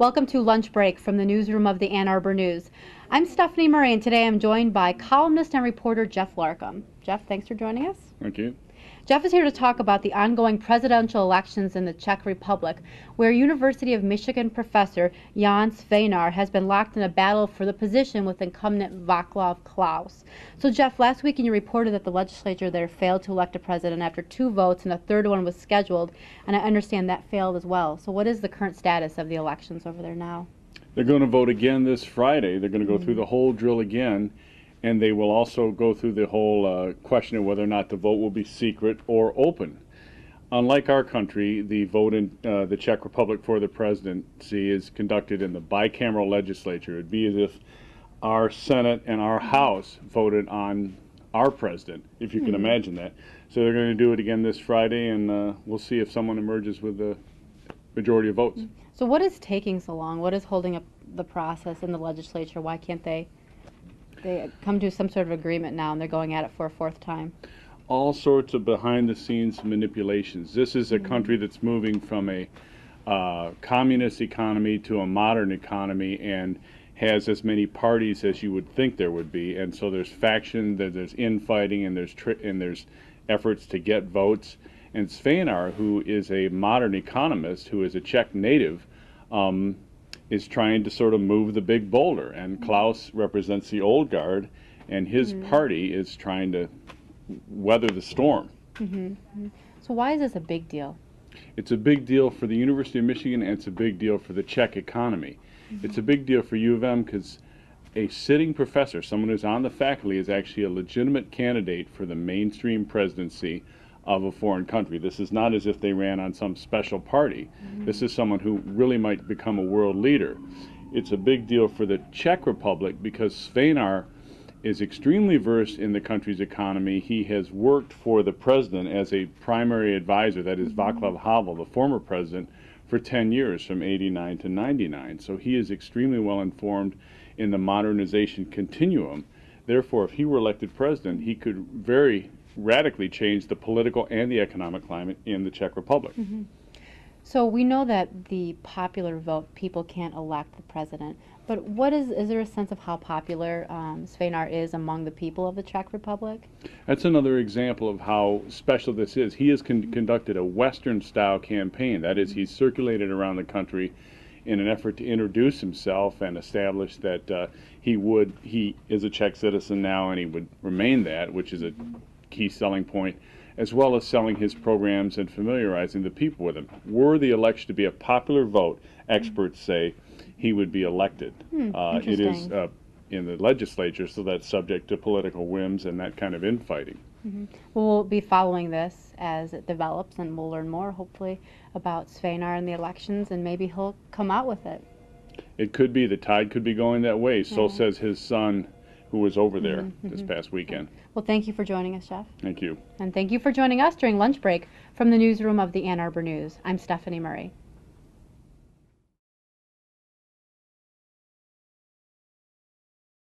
Welcome to Lunch Break from the newsroom of the Ann Arbor News. I'm Stephanie Murray, and today I'm joined by columnist and reporter Jeff Larkham. Jeff, thanks for joining us. Thank you. Jeff is here to talk about the ongoing presidential elections in the Czech Republic, where University of Michigan professor Jan Svanar has been locked in a battle for the position with incumbent Václav Klaus. So, Jeff, last weekend you reported that the legislature there failed to elect a president after 2 votes, and a third one was scheduled, and I understand that failed as well. So what is the current status of the elections over there now? They're going to vote again this Friday. They're going to go through the whole drill again. And they will also go through the whole question of whether or not the vote will be secret or open. Unlike our country, the vote in the Czech Republic for the presidency is conducted in the bicameral legislature. It would be as if our Senate and our House voted on our president, if you can imagine that. So they're going to do it again this Friday, and we'll see if someone emerges with the majority of votes. So what is taking so long? What is holding up the process in the legislature? Why can't they come to some sort of agreement now, and they're going at it for a 4th time? All sorts of behind-the-scenes manipulations. This is a country that's moving from a communist economy to a modern economy and has as many parties as you would think there would be. And so there's faction, there's infighting, and there's efforts to get votes. And Svanar, who is a modern economist, who is a Czech native, is trying to sort of move the big boulder, and Klaus represents the old guard, and his party is trying to weather the storm. So why is this a big deal? It's a big deal for the University of Michigan, and it's a big deal for the Czech economy. It's a big deal for U of M because a sitting professor, someone who's on the faculty, is actually a legitimate candidate for the mainstream presidency of a foreign country. This is not as if they ran on some special party. This is someone who really might become a world leader. It's a big deal for the Czech Republic because Svanar is extremely versed in the country's economy. He has worked for the president as a primary advisor, that is Václav Havel, the former president, for 10 years, from 89 to 99. So he is extremely well informed in the modernization continuum. Therefore, if he were elected president, he could very radically change the political and the economic climate in the Czech Republic. So we know that the popular vote, people can't elect the president, but is there a sense of how popular Svanar is among the people of the Czech Republic? That's another example of how special this is. He has conducted a Western-style campaign. That is, he's circulated around the country in an effort to introduce himself and establish that he is a Czech citizen now, and he would remain that, which is a key selling point, as well as selling his programs and familiarizing the people with him. Were the election to be a popular vote, experts say he would be elected. It is in the legislature, so that's subject to political whims and that kind of infighting. Well, we'll be following this as it develops, and we'll learn more, hopefully, about Svanar and the elections, and maybe he'll come out with it. It could be. The tide could be going that way. So says his son, who was over there this past weekend. Well, thank you for joining us, Jeff. Thank you. And thank you for joining us during lunch break from the newsroom of the Ann Arbor News. I'm Stephanie Murray.